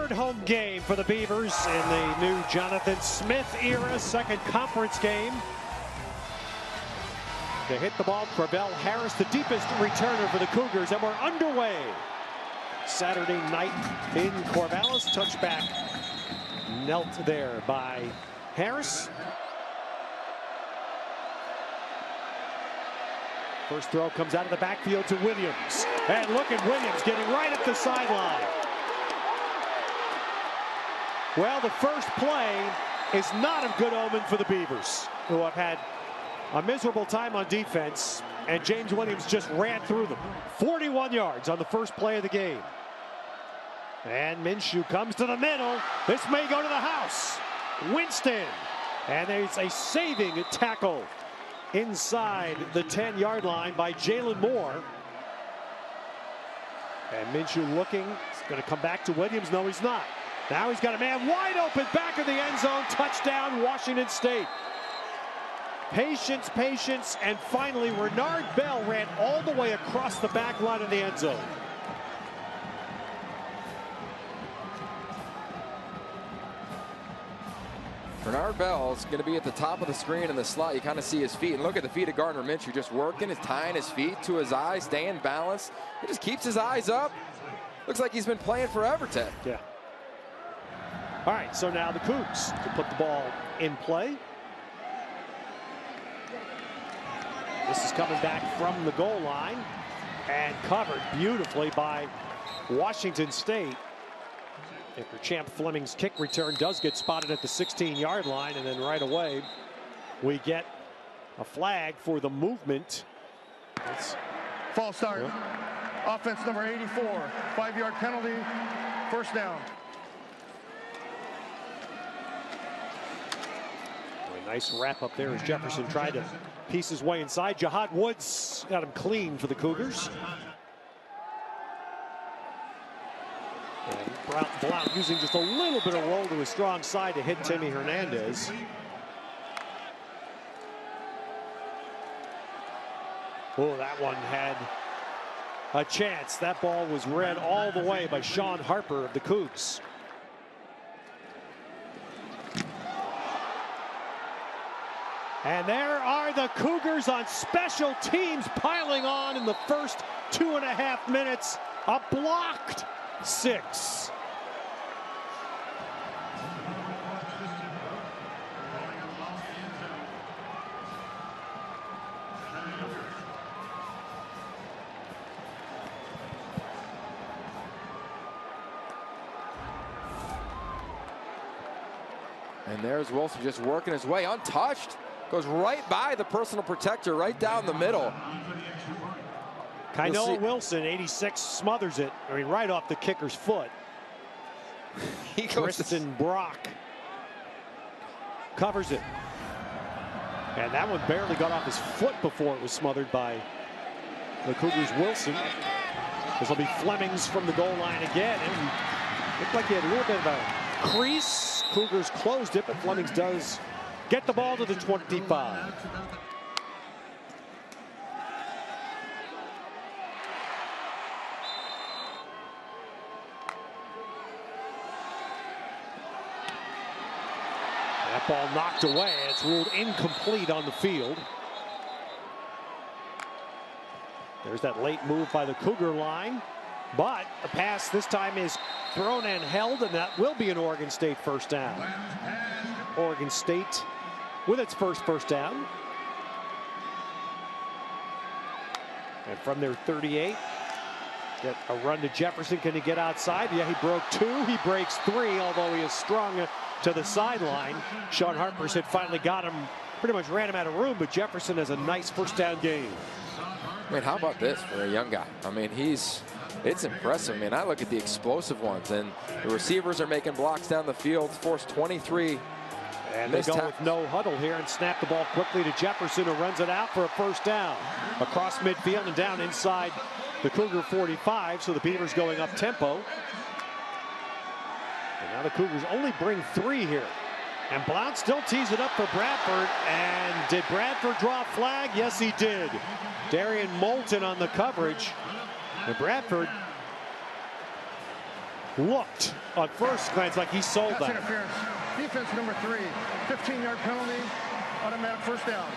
third home game for the Beavers in the new Jonathan Smith era, second conference game. They hit the ball, Travell Harris, the deepest returner for the Cougars, and we're underway. Saturday night in Corvallis, touchback knelt there by Harris. First throw comes out of the backfield to Williams. And look at Williams getting right at the sideline. Well, the first play is not a good omen for the Beavers, who have had a miserable time on defense, and James Williams just ran through them. 41 yards on the first play of the game. And Minshew comes to the middle. This may go to the house. Winston. And there's a saving tackle inside the 10-yard line by Jalen Moore. And Minshew looking. He's going to come back to Williams. No, he's not. Now he's got a man wide open back of the end zone. Touchdown, Washington State. Patience, patience, and finally Renard Bell ran all the way across the back line of the end zone. Renard Bell is going to be at the top of the screen in the slot. You kind of see his feet. And look at the feet of Gardner Minshew, just working, is tying his feet to his eyes, staying balanced. He just keeps his eyes up. Looks like he's been playing forever, Ted. Yeah. All right, so now the Cougs to put the ball in play. This is coming back from the goal line and covered beautifully by Washington State. After Champ Fleming's kick return does get spotted at the 16-yard line, and then right away we get a flag for the movement. False start. Yep. Offense number 84. 5-yard penalty. First down. A nice wrap up there as Jefferson tried to piece his way inside. Jahad Woods got him clean for the Cougars. And Blount using just a little bit of roll to his strong side to hit Timmy Hernandez. Oh, that one had a chance. That ball was read all the way by Sean Harper of the Cougs. And there are the Cougars on special teams piling on in the first 2.5 minutes. A blocked 6. And there's Wilson just working his way untouched. Goes right by the personal protector, right down the middle. Kynoa Wilson, 86, smothers it. I mean, right off the kicker's foot. Kristen Brock covers it. And that one barely got off his foot before it was smothered by the Cougars' Wilson. This will be Fleming's from the goal line again. And looked like he had a little bit of a crease. Cougars closed it, but Fleming's does get the ball to the 25. That ball knocked away. It's ruled incomplete on the field. There's that late move by the Cougar line. But the pass this time is thrown and held, and that will be an Oregon State first down. Oregon State with its first down. And from their 38, get a run to Jefferson. Can he get outside? Yeah, he broke 2. He breaks 3, although he is strung to the sideline. Sean Harper had finally got him, pretty much ran him out of room, but Jefferson has a nice first down game. I mean, how about this for a young guy? I mean, it's impressive. I mean, I look at the explosive ones, and the receivers are making blocks down the field, forced 23. And they go with no huddle here and snap the ball quickly to Jefferson, who runs it out for a first down. Across midfield and down inside the Cougar 45, so the Beavers going up tempo. And now the Cougars only bring 3 here. And Blount still tees it up for Bradford. And did Bradford draw a flag? Yes, he did. Darian Moulton on the coverage. And Bradford looked on first glance like he sold Pass that. interference. Defense number 3. 15-yard penalty. Automatic first down.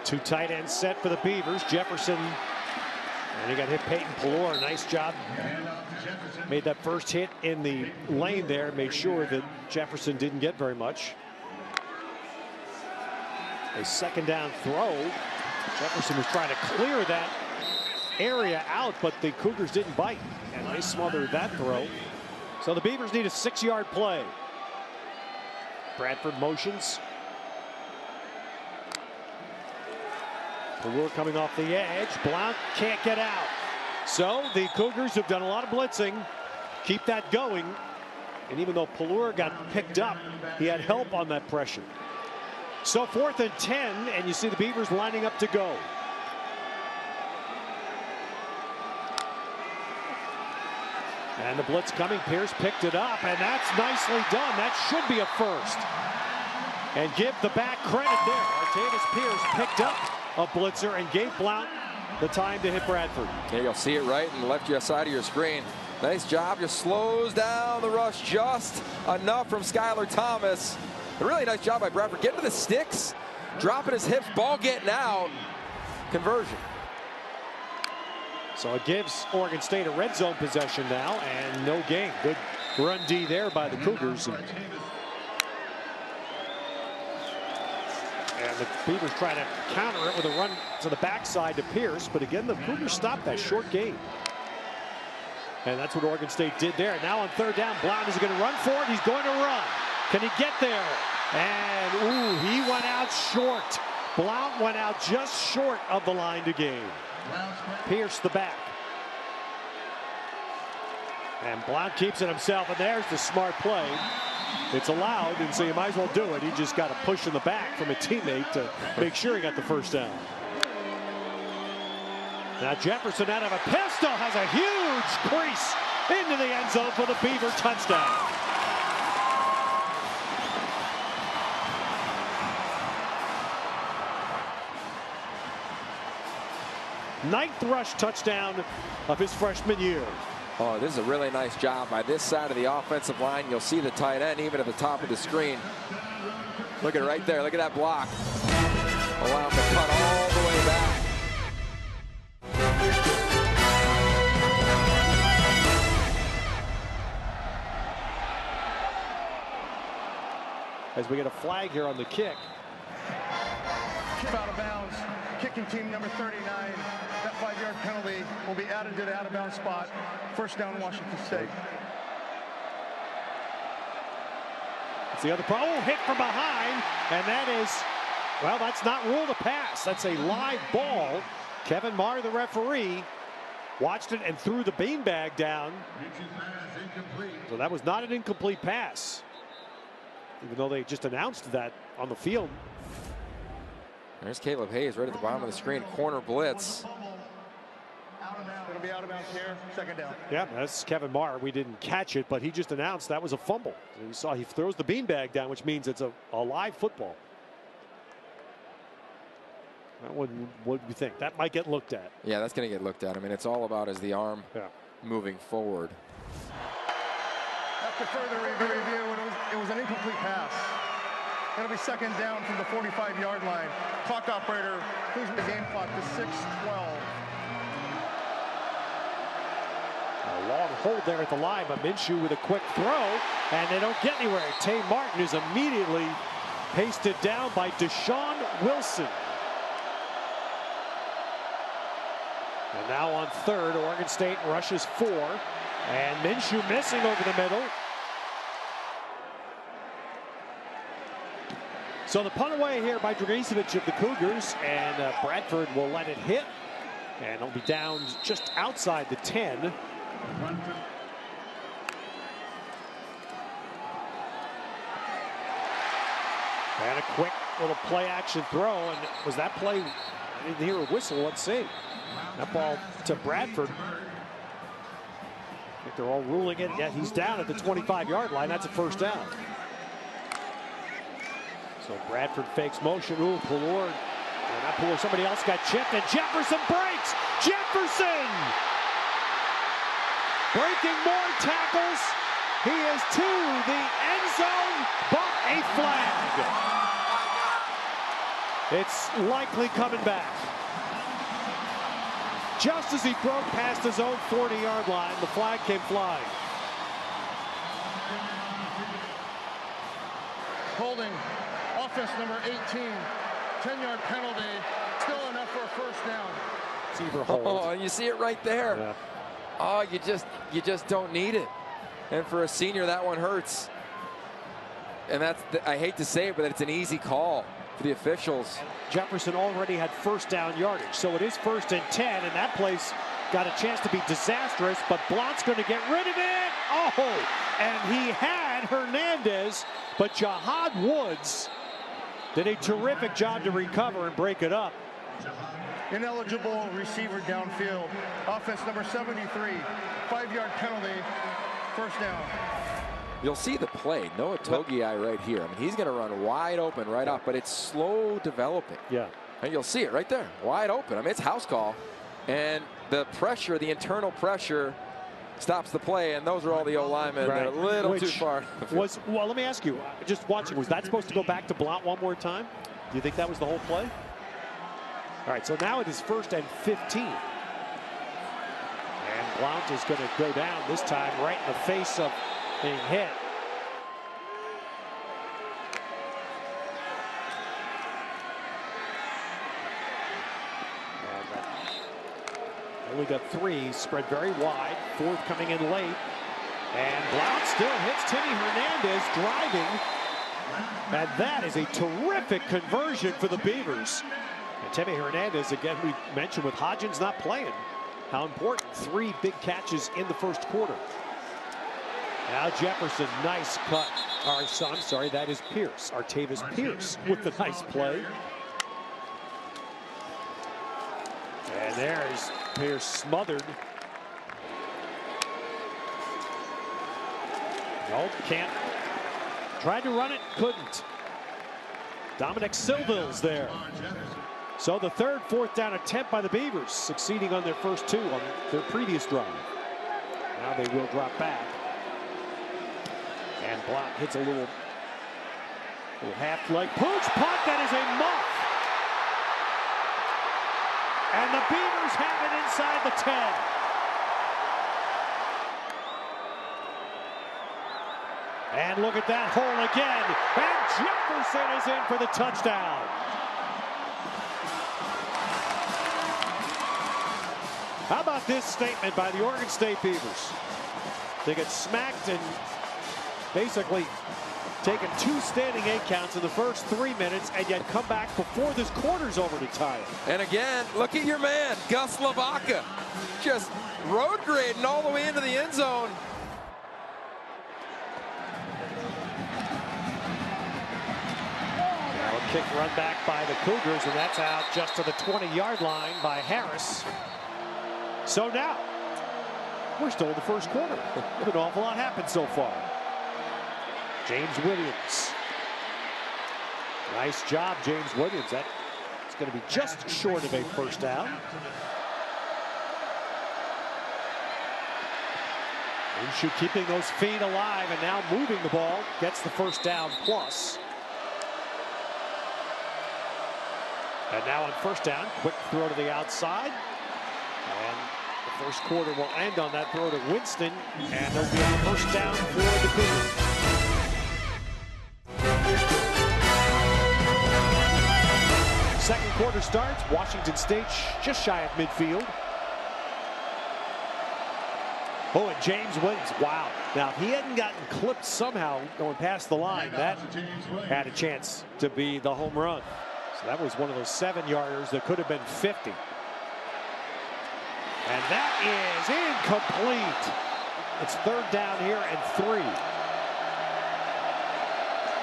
2 tight ends set for the Beavers. Jefferson, and he got hit. Peyton Pelor, nice job. Made that first hit in the lane there. Made sure that Jefferson didn't get very much. A second down throw. Jefferson was trying to clear that area out, but the Cougars didn't bite, and they smothered that throw. So the Beavers need a 6-yard play. Bradford motions. Pelor coming off the edge. Blount can't get out. So the Cougars have done a lot of blitzing. Keep that going. And even though Pelor got picked up, he had help on that pressure. So 4th and 10, and you see the Beavers lining up to go. And the blitz coming. Pierce picked it up, and that's nicely done. That should be a first. And give the back credit there. Artavis Pierce picked up a blitzer and gave Blount the time to hit Bradford. Yeah, you'll see it right in the left side of your screen. Nice job. Just slows down the rush just enough from Skylar Thomas. A really nice job by Bradford. Getting to the sticks, dropping his hips, ball getting out. Conversion. So it gives Oregon State a red zone possession now, and no gain. Good run D there by the Cougars. And the Beavers try to counter it with a run to the backside to Pierce, but again, the Cougars stopped that short gain. And that's what Oregon State did there. Now on 3rd down, Blount is going to run for it. He's going to run. Can he get there? And, ooh, he went out short. Blount went out just short of the line to gain. Pierce the back. And Blount keeps it himself, and there's the smart play. It's allowed, and so you might as well do it. He just got a push in the back from a teammate to make sure he got the first down. Now Jefferson out of a pistol has a huge crease into the end zone for the Beaver touchdown. Ninth rush touchdown of his freshman year. Oh, this is a really nice job by this side of the offensive line. You'll see the tight end even at the top of the screen. Look at it right there. Look at that block. Allow him to cut all the way back. As we get a flag here on the kick. Kick out of bounds. Kicking team number 39. That 5-yard penalty will be added to the out-of-bounds spot. First down, Washington State. It's the other problem. Oh, hit from behind, and that is, well, that's not ruled a pass. That's a live ball. Kevin Marr, the referee, watched it and threw the beanbag down. So that was not an incomplete pass, even though they just announced that on the field. There's Caleb Hayes right at the bottom of the screen. Corner blitz. It'll be out of bounds here. Second down. Yeah, that's Kevin Marr. We didn't catch it, but he just announced that was a fumble. You saw he throws the beanbag down, which means it's a live football. What do you think? That might get looked at. Yeah, that's going to get looked at. I mean, it's all about is the arm moving forward. After further review, it was an incomplete pass. It'll be second down from the 45-yard line. Clock operator, please the game clock to 6:12. A long hold there at the line, but Minshew with a quick throw, and they don't get anywhere. Tay Martin is immediately pasted down by Deshaun Wilson. And now on 3rd, Oregon State rushes 4, and Minshew missing over the middle. So the punt away here by Dragicevic of the Cougars, and Bradford will let it hit, and it'll be down just outside the 10. And a quick little play action throw, and was that play? I didn't hear a whistle. Let's see. That ball to Bradford. I think they're all ruling it. Yeah, he's down at the 25-yard line. That's a first down. So Bradford fakes motion. Ooh, Pelor. Not Pelor. Somebody else got chipped, and Jefferson breaks. Jefferson! breaking more tackles. He is to the end zone, but a flag. It's likely coming back. Just as he broke past his own 40-yard line, the flag came flying. Holding, offense number 18, 10-yard penalty, still enough for a first down. Receiver hold. Oh, you see it right there. Yeah. Oh, you just don't need it. And for a senior, that one hurts. And I hate to say it, but it's an easy call for the officials. Jefferson already had first down yardage, so it is 1st and 10, and that place got a chance to be disastrous, but Blount's going to get rid of it. Oh, and he had Hernandez, but Jahad Woods did a terrific job to recover and break it up. Ineligible receiver downfield. Offense number 73, 5-yard penalty, first down. You'll see the play. Noah Togiai right here. I mean, he's going to run wide open right off, but it's slow developing. Yeah. And you'll see it right there, wide open. I mean, it's house call. And the pressure, the internal pressure, stops the play, and those are all the O-linemen. Right. They're a little Which too far. Well, let me ask you, just watching, was that supposed to go back to Blount one more time? Do you think that was the whole play? All right, so now it is 1st and 15. And Blount is going to go down this time right in the face of being hit. Only got 3, spread very wide. 4th coming in late. And Blount still hits Timmy Hernandez driving. And that is a terrific conversion for the Beavers. And Timmy Hernandez, again, we mentioned with Hodgins not playing, how important 3 big catches in the first quarter. Now Jefferson, nice cut. I'm sorry, that is Pierce. Artavis Pierce with the nice play. And there's Pierce smothered. Nope, can't. Tried to run it, couldn't. Dominic Silville's there. So the 3rd 4th down attempt by the Beavers, succeeding on their first 2 on their previous drive. Now they will drop back. And Blount hits a little half-leg pooch punt. That is a muff. And the Beavers have it inside the 10. And look at that hole again. And Jefferson is in for the touchdown. How about this statement by the Oregon State Beavers? They get smacked and basically taken 2 standing 8 counts in the first 3 minutes, and yet come back before this quarter's over to tie it. And again, look at your man, Gus Lavaca, just road grading all the way into the end zone. Now a kick run back by the Cougars, and that's out just to the 20-yard line by Harris. So now, we're still in the first quarter. An awful lot happened so far. James Williams. Nice job, James Williams. That's going to be just short of a first down. Minshew keeping those feet alive and now moving the ball. Gets the first down plus. And now on first down, quick throw to the outside. And the first quarter will end on that throw to Winston. And there'll be a first down for the Cougars. Second quarter starts. Washington State just shy of midfield. Oh, and James Williams. Wow. Now, if he hadn't gotten clipped somehow going past the line, that had a chance to be the home run. So that was one of those 7-yarders that could have been 50. And that is incomplete. It's 3rd down here and 3.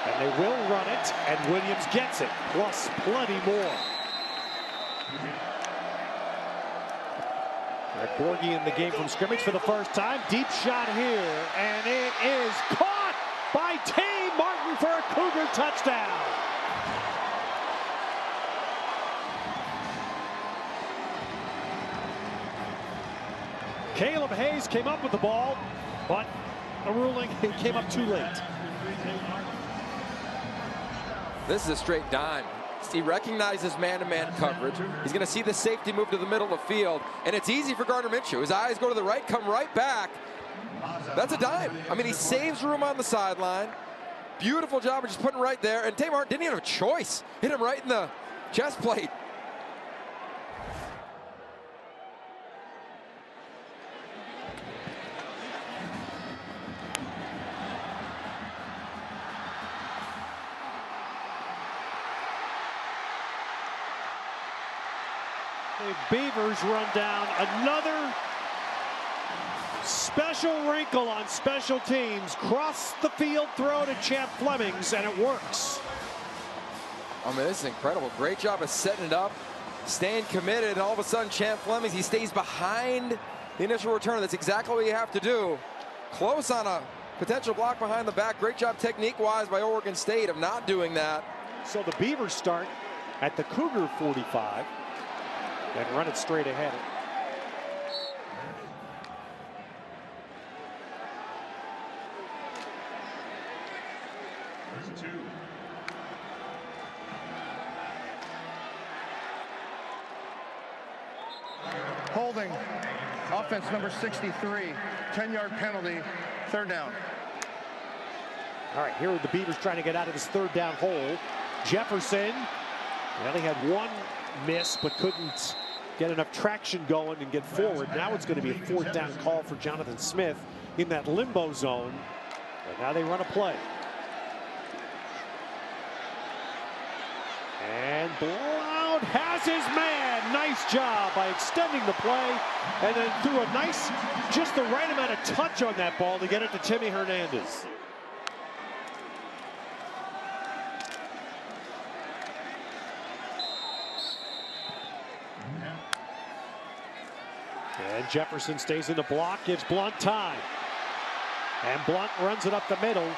And they will run it, and Williams gets it, plus plenty more. Borgie in the game from scrimmage for the first time. Deep shot here, and it is caught by Tay Martin for a Cougar touchdown. Caleb Hayes came up with the ball, but a ruling, he came up too late. This is a straight dime. He recognizes man-to-man coverage. He's going to see the safety move to the middle of the field, and it's easy for Gardner Minshew. His eyes go to the right, come right back. That's a dime. I mean, he saves room on the sideline. Beautiful job of just putting it right there, and Tamar didn't even have a choice. Hit him right in the chest plate. The Beavers run down another special wrinkle on special teams. Cross the field throw to Champ Flemings, and it works. I mean, this is incredible. Great job of setting it up, staying committed, and all of a sudden, Champ Flemings, he stays behind the initial return. That's exactly what you have to do. Close on a potential block behind the back. Great job technique-wise by Oregon State of not doing that. So the Beavers start at the Cougar 45 and run it straight ahead. Holding. Offense number 63. 10-yard penalty. Third down. All right, here are the Beavers trying to get out of this third down hole. Jefferson, well, he had one miss, but couldn't get enough traction going and get forward. Now it's going to be a fourth down call for Jonathan Smith in that limbo zone. And now they run a play. And Blount has his man. Nice job by extending the play and then threw a nice, just the right amount of touch on that ball to get it to Timmy Hernandez. And Jefferson stays in the block, gives Blount time. And Blount runs it up the middle.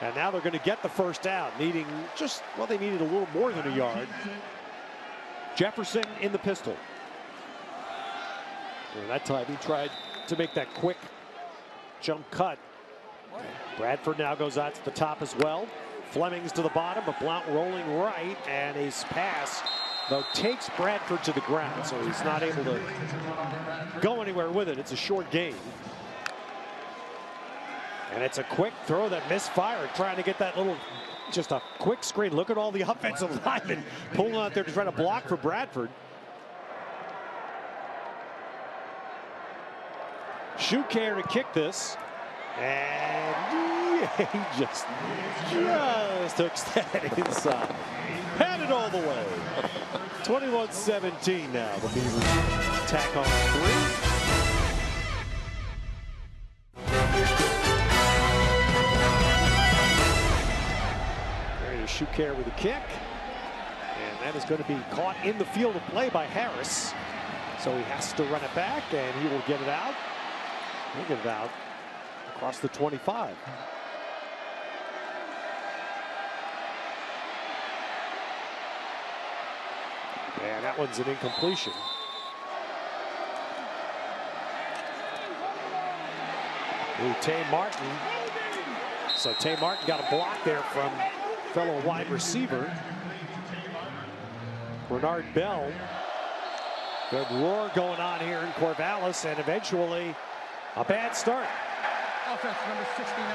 And now they're going to get the first down, needing just, well, they needed a little more than a yard. Jefferson in the pistol. And that time he tried to make that quick jump cut. Bradford now goes out to the top as well. Flemings to the bottom, but Blount rolling right, and his pass, though, takes Bradford to the ground, so he's not able to go anywhere with it. It's a short gain. And it's a quick throw that misfired, trying to get that little, just a quick screen. Look at all the offensive linemen pulling out there to try to block for Bradford. Schuker to kick this. And he just hooks that inside. Had it all the way. 21-17 now. The Beavers tack on 3. Schuker with a kick, and that is going to be caught in the field of play by Harris, so he has to run it back, and he will get it out. He'll get it out across the 25. And that one's an incompletion. Tay Martin. So Tay Martin got a block there from fellow wide receiver Bernard Bell. Good roar going on here in Corvallis, and eventually a bad start. Offense number 69.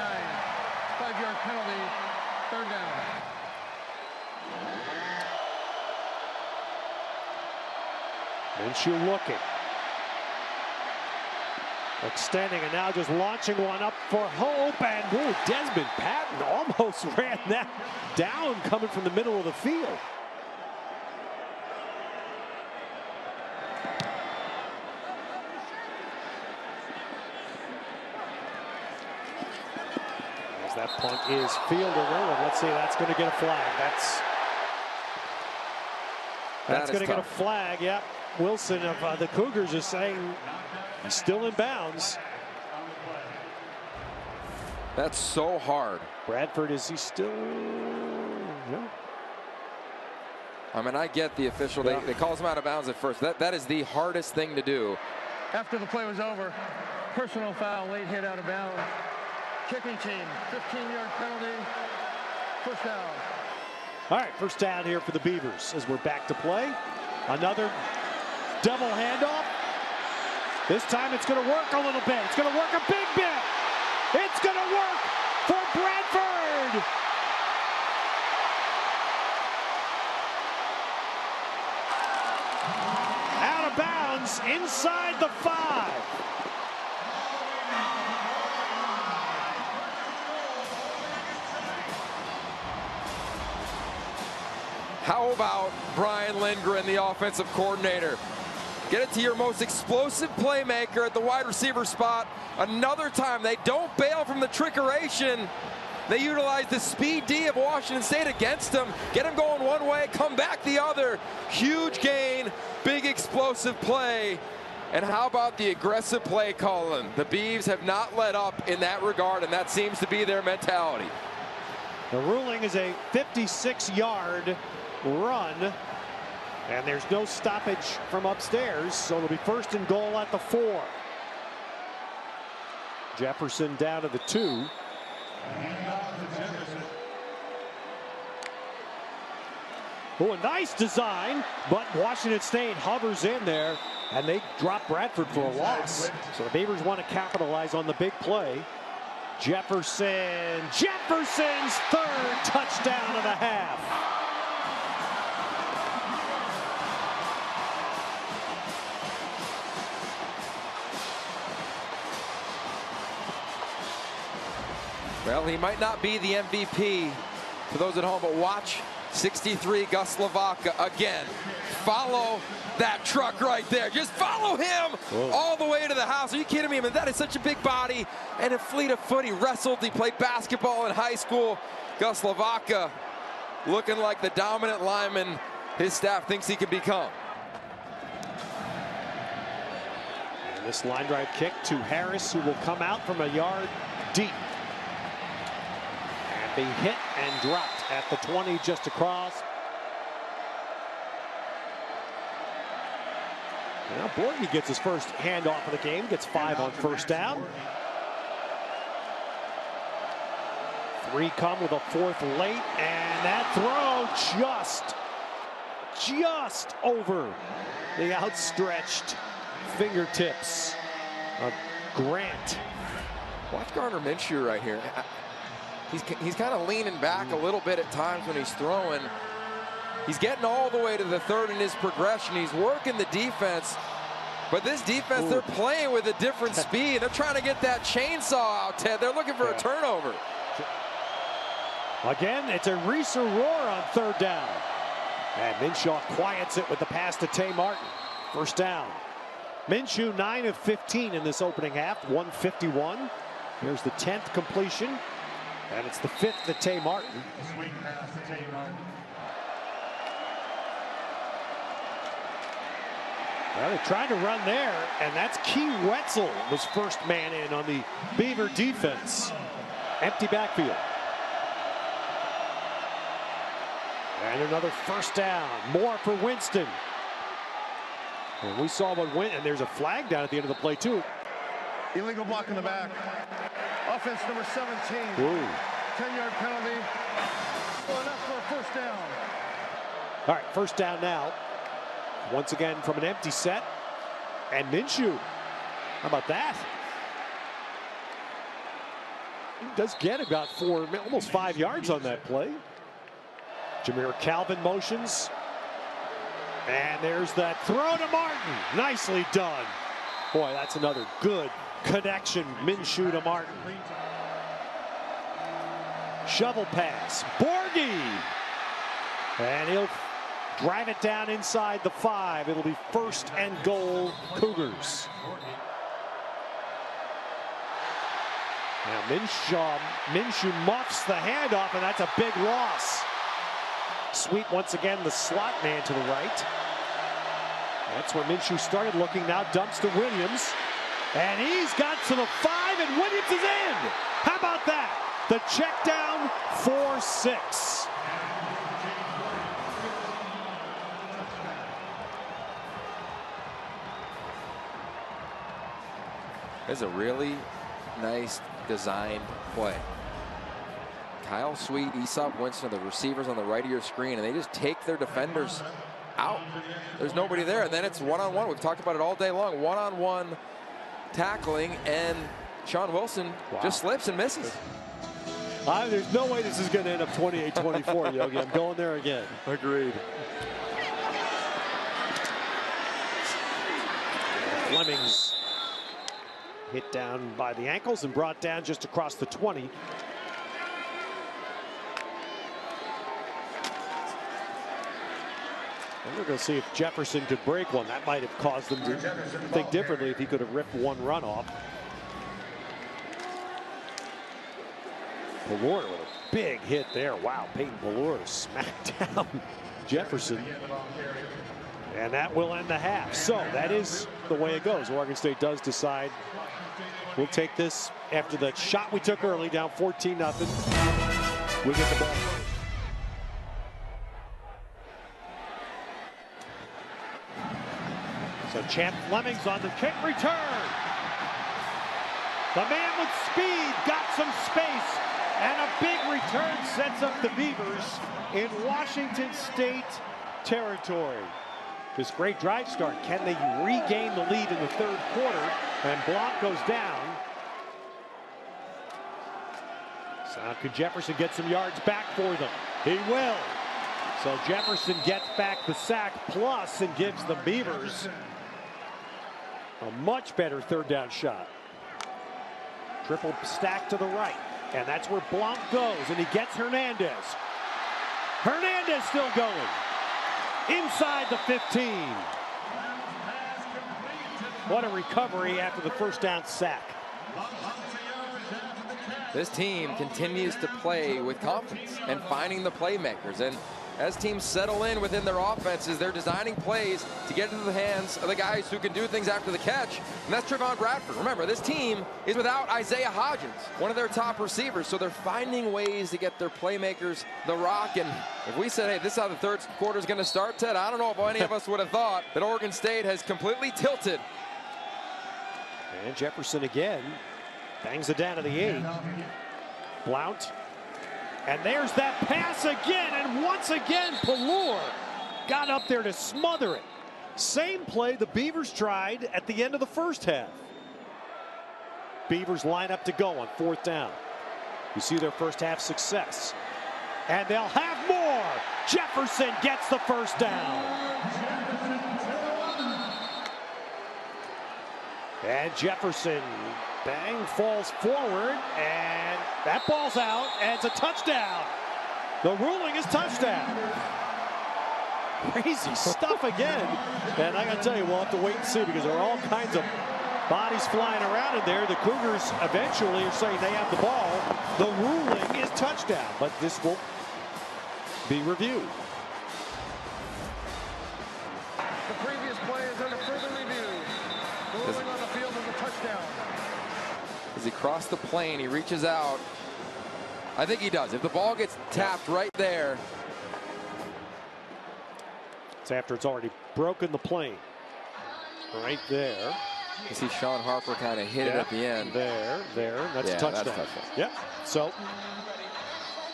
5-yard penalty. Third down. Minshew looking. Extending, and now just launching one up for Hope, and ooh, Desmond Patton almost ran that down coming from the middle of the field. As that punt is fielded, and let's see, that's going to get a flag. That's going to get a flag. Yep. Wilson of the Cougars is saying he's still in bounds. That's so hard. Bradford, is he still? Yeah. I mean, I get the official. They calls him out of bounds at first. That is the hardest thing to do. After the play was over, personal foul, late hit out of bounds. Kicking team, 15-yard penalty, first down. All right, first down here for the Beavers as we're back to play. Another double handoff. This time it's going to work a little bit. It's going to work a big bit. It's going to work for Bradford. Out of bounds inside the 5. How about Brian Lindgren, the offensive coordinator? Get it to your most explosive playmaker at the wide receiver spot. Another time, they don't bail from the trickeration. They utilize the speed D of Washington State against them. Get him going one way, come back the other. Huge gain, big explosive play. And how about the aggressive play calling? The Beavs have not let up in that regard, and that seems to be their mentality. The ruling is a 56-yard run, and there's no stoppage from upstairs, so it'll be first and goal at the 4. Jefferson down to the 2. Oh, a nice design, but Washington State hovers in there, and they drop Bradford for a loss. So the Beavers want to capitalize on the big play. Jefferson's 3rd touchdown of the half. Well, he might not be the MVP for those at home, but watch 63 Gus Lavaka again. Follow that truck right there. Just follow him all the way to the house. Are you kidding me? I mean, that is such a big body and a fleet of foot. He wrestled. He played basketball in high school. Gus Lavaka looking like the dominant lineman his staff thinks he can become. And this line drive kick to Harris, who will come out from a yard deep. Be hit and dropped at the 20 just across. Now Borgie gets his first handoff of the game, gets 5 on first down. 3 come with a 4th late, and that throw just over the outstretched fingertips of Grant. Watch Gardner Minshew right here. He's kind of leaning back a little bit at times when he's throwing. He's getting all the way to the 3rd in his progression. He's working the defense. But this defense, they're playing with a different speed. They're trying to get that chainsaw out, Ted. They're looking for a turnover. Again, it's a Reeser roar on 3rd down. And Minshew quiets it with the pass to Tay Martin. First down. Minshew 9 of 15 in this opening half, 151. Here's the 10th completion. And it's the 5th to Tay Martin. Well, they're trying to run there, and that's Key Wetzel was first man in on the Beaver defense. Empty backfield. And another first down. More for Winston. And we saw what went, and there's a flag down at the end of the play, too. Illegal block in the back. Offense number 17. 10-yard penalty. Well, enough for a first down. All right, first down now. Once again from an empty set. And Minshew. How about that? He does get about 4, almost 5 yards on that play. Jameer Calvin motions. And there's that throw to Martin. Nicely done. Boy, that's another good connection. Minshew to Martin. Shovel pass. Borgie. And he'll drive it down inside the 5. It'll be first and goal, Cougars. Now Minshew muffs the handoff, and that's a big loss. Sweet once again, the slot man to the right. That's where Minshew started looking. Now dumps to Williams. And he's got to the 5, and Williams is in. How about that? The check down for 6. It's a really nice designed play. Kyle Sweet, Aesop Winston, the receivers on the right of your screen, and they just take their defenders out. There's nobody there, and then it's one-on-one. We've talked about it all day long. One-on-one tackling, and Sean Wilson just slips and misses. There's no way this is going to end up 28-24, Yogi. I'm going there again. Agreed. Fleming's hit down by the ankles and brought down just across the 20. And we're going to see if Jefferson could break one. That might have caused them to think differently if he could have ripped one run off. Ballore with a big hit there. Wow, Peyton Ballore smacked down Jefferson. And that will end the half. So that is the way it goes. Oregon State does decide we'll take this after the shot we took early, down 14-0. We get the ball. So Champ Fleming's on the kick return. The man with speed got some space, and a big return sets up the Beavers in Washington State territory. This great drive start. Can they regain the lead in the third quarter? And Blanc goes down. So could Jefferson get some yards back for them? He will. So Jefferson gets back the sack plus and gives the Beavers a much better third down shot. Triple stack to the right. And that's where Blanc goes, and he gets Hernandez. Hernandez still going. Inside the 15. What a recovery after the first down sack. This team continues to play with confidence and finding the playmakers. And as teams settle in within their offenses, they're designing plays to get into the hands of the guys who can do things after the catch. And that's Trevon Bradford. Remember, this team is without Isaiah Hodgins, one of their top receivers. So they're finding ways to get their playmakers the rock. And if we said, hey, this is how the third quarter is going to start, Ted, I don't know if any of us would have thought that Oregon State has completely tilted. And Jefferson again bangs it down to the 8. Blount. And there's that pass again, and once again, Ballore got up there to smother it. Same play the Beavers tried at the end of the first half. Beavers line up to go on fourth down. You see their first half success. And they'll have more. Jefferson gets the first down. And Jefferson, bang, falls forward, and that ball's out, and it's a touchdown. The ruling is touchdown. Crazy stuff again. And I got to tell you, we'll have to wait and see, because there are all kinds of bodies flying around in there. The Cougars eventually are saying they have the ball. The ruling is touchdown, but this will be reviewed. The previous play is under further review. The ruling on the field is a touchdown. As he crossed the plane, he reaches out. I think he does. If the ball gets tapped right there. It's after it's already broken the plane. Right there. You see Sean Harper kind of hit it at the end. There. That's a touchdown. That's a touchdown. Yep. So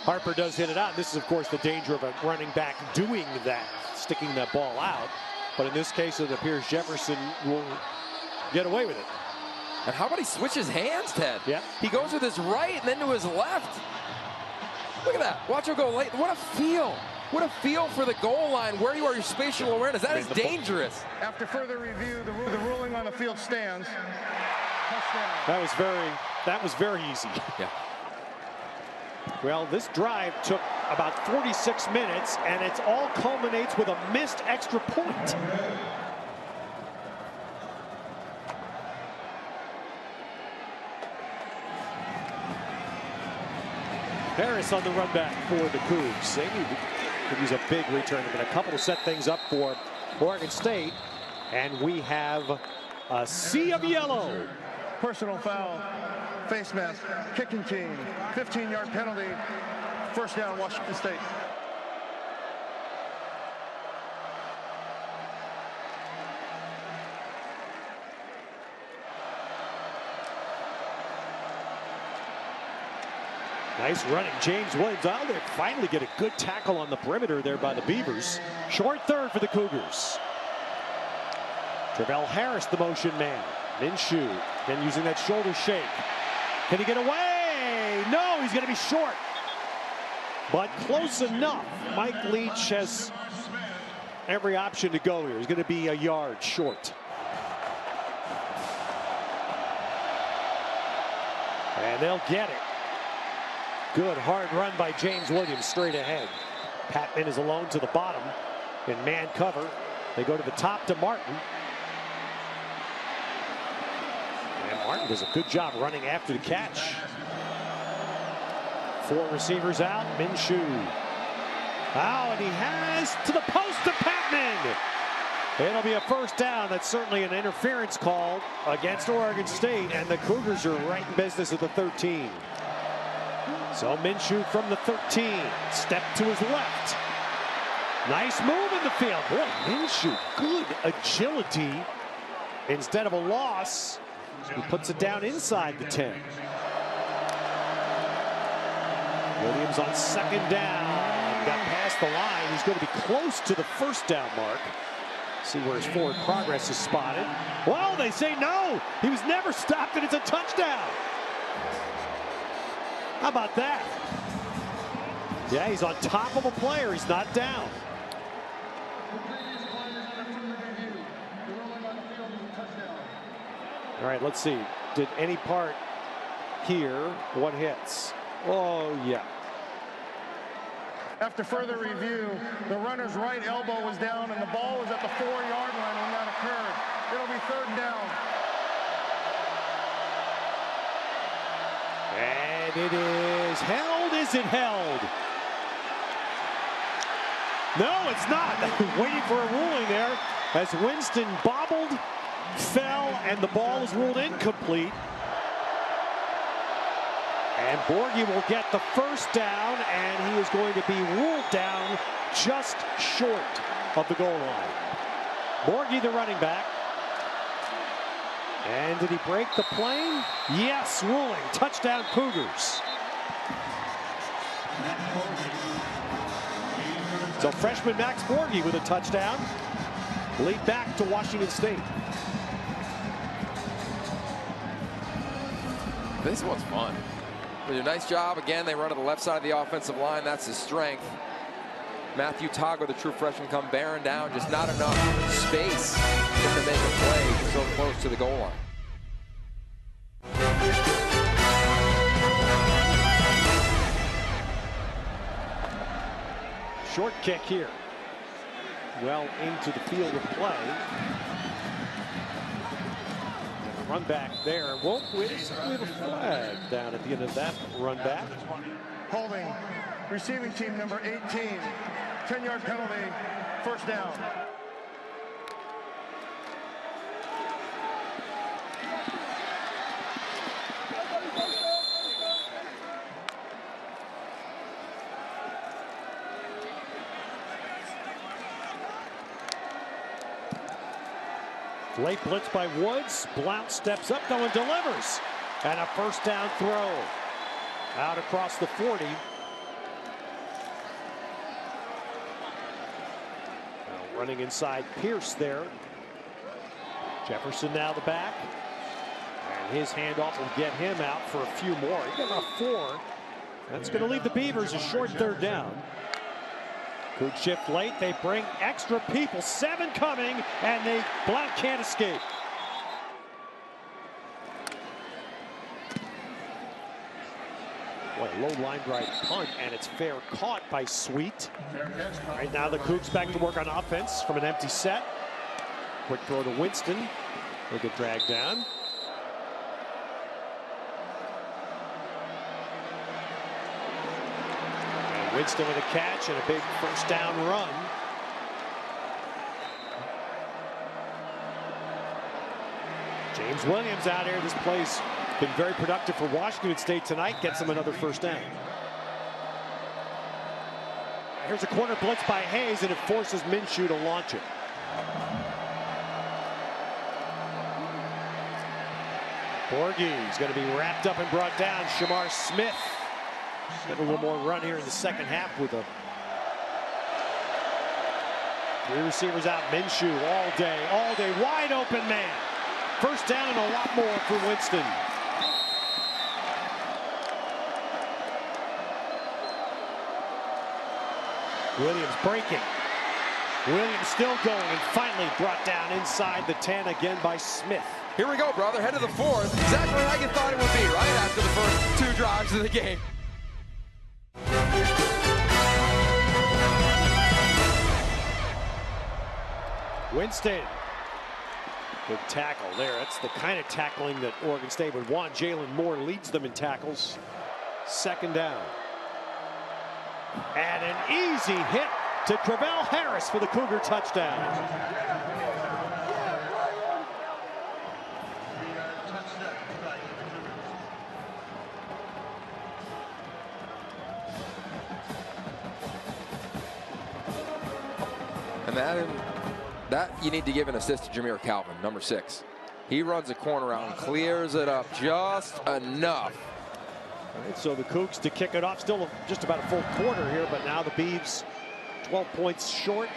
Harper does hit it out. This is, of course, the danger of a running back doing that, sticking that ball out. But in this case, it appears Jefferson will get away with it. And how about he switches hands, Ted? Yeah. He goes with his right and then to his left. Look at that. Watch him go late. What a feel. What a feel for the goal line, where you are, your spatial awareness. That is dangerous. After further review, the ruling on the field stands. Touchdown. That was very easy. Yeah. Well, this drive took about 46 minutes, and it all culminates with a missed extra point. Harris on the run back for the Cougs. They could use a big return, but a couple to set things up for Oregon State. And we have a sea of yellow. Personal foul, face mask, kicking team, 15-yard penalty, first down, Washington State. Nice running, James Williams. Oh, they finally get a good tackle on the perimeter there by the Beavers. Short third for the Cougars. Travell Harris, the motion man. Minshew, again using that shoulder shake. Can he get away? No, he's going to be short. But close enough. Mike Leach has every option to go here. He's going to be a yard short. And they'll get it. Good hard run by James Williams straight ahead. Patman is alone to the bottom in man cover. They go to the top to Martin. And Martin does a good job running after the catch. 4 receivers out. Minshew. Oh, and he has to the post to Patman. It'll be a first down. That's certainly an interference call against Oregon State, and the Cougars are right in business at the 13. So Minshew from the 13. Step to his left. Nice move in the field. Boy, Minshew, good agility. Instead of a loss, he puts it down inside the 10. Williams on second down. Got past the line. He's going to be close to the first down mark. See where his forward progress is spotted. Well, they say no. He was never stopped, and it's a touchdown. How about that? Yeah, he's on top of a player. He's not down. All right, let's see. Did any part here? What hits? Oh, yeah. After further review, the runner's right elbow was down and the ball was at the 4-yard line when that occurred. It'll be third down. And it is held. Is it held? No, it's not. Waiting for a ruling there as Winston bobbled, fell, and the ball is ruled incomplete. And Borghi will get the first down, and he is going to be ruled down just short of the goal line. Borghi, the running back. And did he break the plane? Yes, ruling. Touchdown, Cougars. So freshman Max Borghi with a touchdown. Lead back to Washington State. This one's fun. They do a nice job. Again, they run to the left side of the offensive line. That's his strength. Matthew Tago, the true freshman, come bearing down. Just not enough space to make a play so close to the goal line. Short kick here. Well into the field of play. Run back there. Won't win. We have a flag down at the end of that run back. Holding receiving team number 18. 10-yard penalty. First down. Late blitz by Woods. Blount steps up, though, and delivers. And a first down throw. Out across the 40. Now running inside Pierce there. Jefferson now the back. And his handoff will get him out for a few more. He got about 4. That's going to leave the Beavers a short third down. Coug shift late. They bring extra people. 7 coming, and Blount can't escape. Boy, low line drive punt, and it's fair caught by Sweet. Right now, the Cougs back to work on offense from an empty set. Quick throw to Winston. They get dragged down. Winston with a catch and a big first down run. James Williams out here. This play's been very productive for Washington State tonight. Gets them another first down. Here's a corner blitz by Hayes, and it forces Minshew to launch it. Borghi is going to be wrapped up and brought down. Shamar Smith Get a little more run here in the second half with a three receivers out. Minshew all day, wide open man. First down and a lot more for Winston. Williams breaking. Williams still going and finally brought down inside the 10 again by Smith. Here we go, brother. Head to the fourth. Exactly like you thought it would be, right after the first two drives of the game. Winston. Good tackle there. That's the kind of tackling that Oregon State would want. Jalen Moore leads them in tackles. Second down. And an easy hit to Travell Harris for the Cougar touchdown. And that you need to give an assist to Jameer Calvin, number 6. He runs a corner out and clears it up just enough. All right, so the Cougs to kick it off. Still just about a full quarter here, but now the Beavs 12 points short.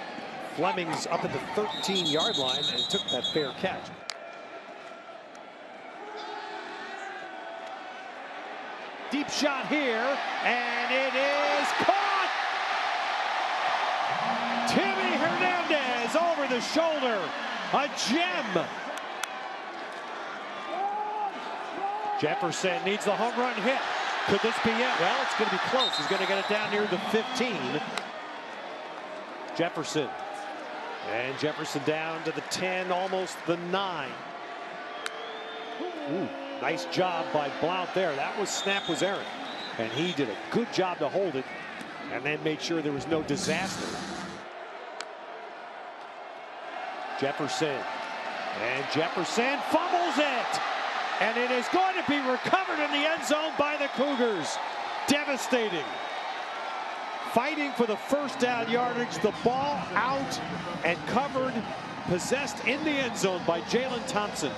Fleming's up at the 13-yard line and took that fair catch. Deep shot here, and it is caught! Timmy Hernandez over the shoulder. A gem. Jefferson needs the home run hit. Could this be it? Well, it's going to be close. He's going to get it down near the 15. Jefferson. And Jefferson down to the 10, almost the 9. Ooh, nice job by Blount there. That snap was errant. And he did a good job to hold it and then made sure there was no disaster. Jefferson. And Jefferson fumbles it. And it is going to be recovered in the end zone by the Cougars. Devastating. Fighting for the first down yardage. The ball out and covered, possessed in the end zone by Jalen Thompson.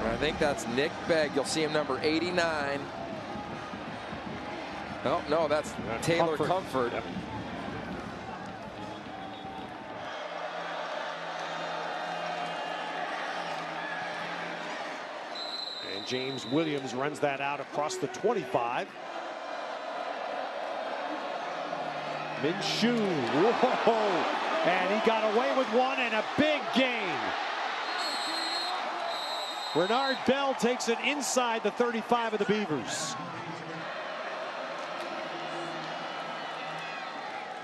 I think that's Nick Begg. You'll see him number 89. Oh, no, that's Taylor Comfort. Yep. And James Williams runs that out across the 25. Minshew, whoa, and he got away with one and a big gain. Bernard Bell takes it inside the 35 of the Beavers.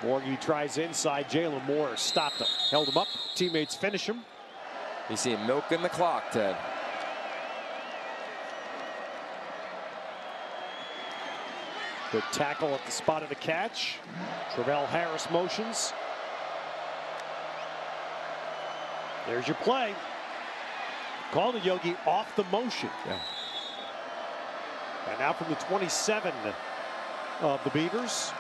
Morgie tries inside. Jalen Moore stopped him, held him up. Teammates finish him. You see him milking the clock, Ted. Good tackle at the spot of the catch. Travell Harris motions. There's your play. Called a Yogi off the motion. Yeah. And now from the 27 of the Beavers.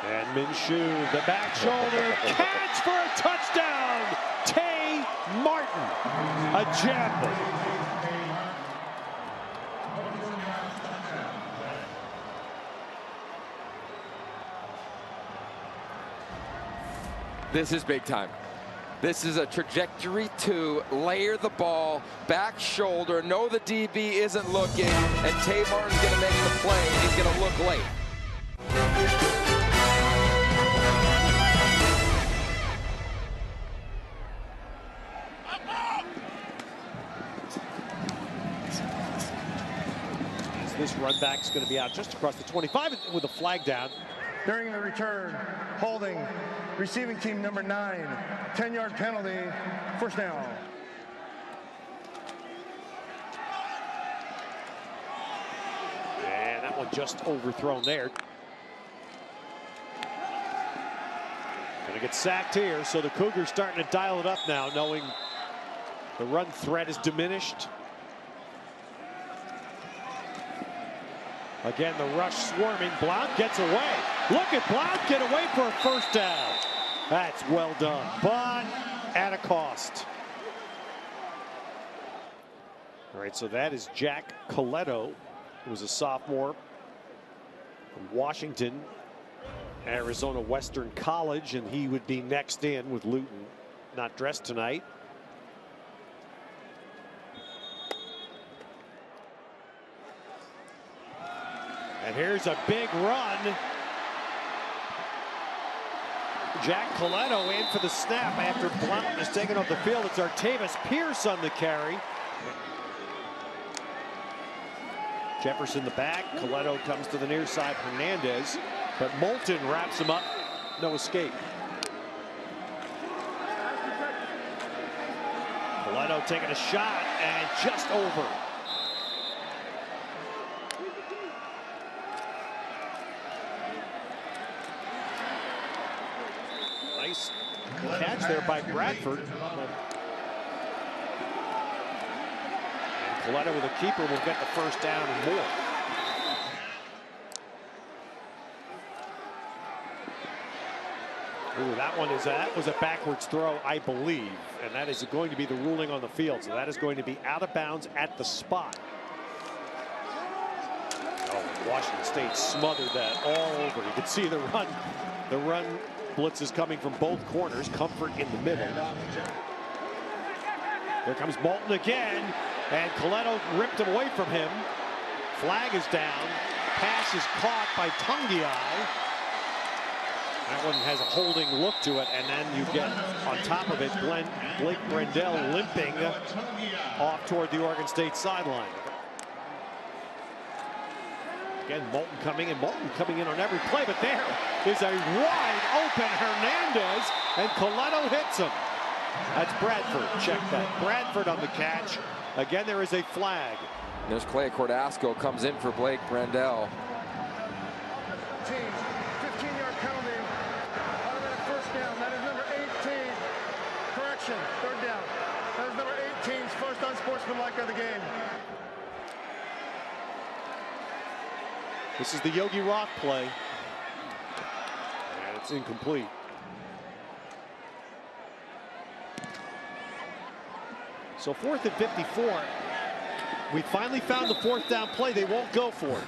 And Minshew, the back shoulder catch for a touchdown. Tay Martin, a gem. This is big time. This is a trajectory to layer the ball, back shoulder, know the DB isn't looking, and Tay Martin's going to make the play, and he's going to look late. This run back is going to be out just across the 25 with a flag down. During the return, holding, receiving team number 9, 10-yard penalty, first down. And that one just overthrown there. Gonna get sacked here, so the Cougars starting to dial it up now, knowing the run threat is diminished. Again, the rush swarming. Blount gets away. Look at Blount get away for a first down. That's well done, but at a cost. All right, so that is Jack Coletto, who was a sophomore Washington, Arizona Western College, and he would be next in with Luton not dressed tonight. And here's a big run. Jack Coletto in for the snap after Blount is taken off the field. It's Artavis Pierce on the carry. Jefferson the back. Coletto comes to the near side. Hernandez. But Moulton wraps him up. No escape. Coletto taking a shot and just over. Nice catch there by Bradford. And Coletto with a keeper will get the first down and more. Ooh, that was a backwards throw, I believe, and that is going to be the ruling on the field. So that is going to be out of bounds at the spot. Oh, Washington State smothered that all over. You can see the run blitz is coming from both corners. Comfort in the middle. Here comes Moulton again, and Coletto ripped him away from him. Flag is down. Pass is caught by Tungiai. That one has a holding look to it, and then you get on top of it Blake Brendel limping off toward the Oregon State sideline. Again, Moulton coming in on every play, but there is a wide open Hernandez, and Coletto hits him. That's Bradford. Check that. Bradford on the catch. Again, there is a flag. There's Clay Cordasco comes in for Blake Brendel. 15-yard penalty. Automatic first down. That is number 18. Correction, third down. That is number 18's first unsportsmanlike of the game. This is the Yogi Roth play. And it's incomplete. So 4th and 54. We finally found the fourth down play. They won't go for it.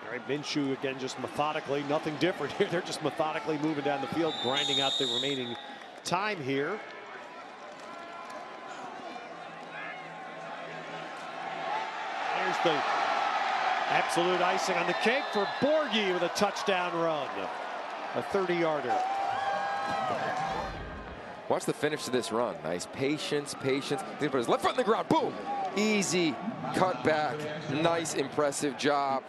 All right, Minshew again, just methodically, nothing different here. They're just methodically moving down the field, grinding out the remaining time here. There's the absolute icing on the cake for Borghi with a touchdown run. A 30-yarder. Watch the finish to this run. Nice patience. He put his left foot in the ground. Boom. Easy cut back. Nice, impressive job.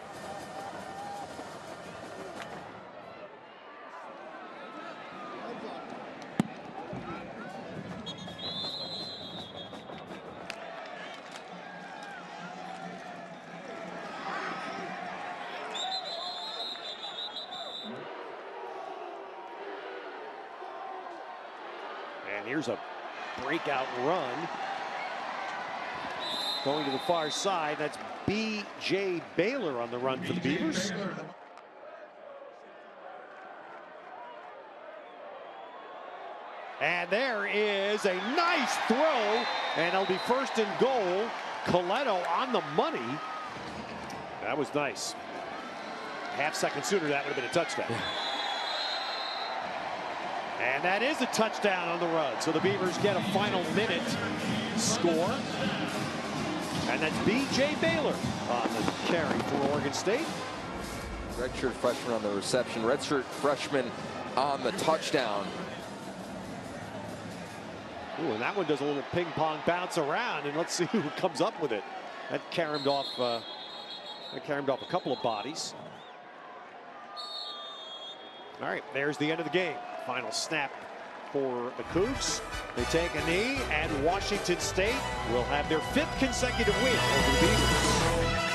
And here's a breakout run. Going to the far side, that's B.J. Baylor on the run for the Beavers. And there is a nice throw, and it'll be first and goal. Coletto on the money. That was nice. Half second sooner, that would have been a touchdown. And that is a touchdown on the run. So the Beavers get a final minute score. And that's B.J. Baylor on the carry for Oregon State. Redshirt freshman on the reception. Redshirt freshman on the touchdown. Ooh, and that one does a little ping pong bounce around, and let's see who comes up with it. That caromed off a couple of bodies. All right, there's the end of the game. Final snap for the Cougs. They take a knee, and Washington State will have their 5th consecutive win over the Beavers.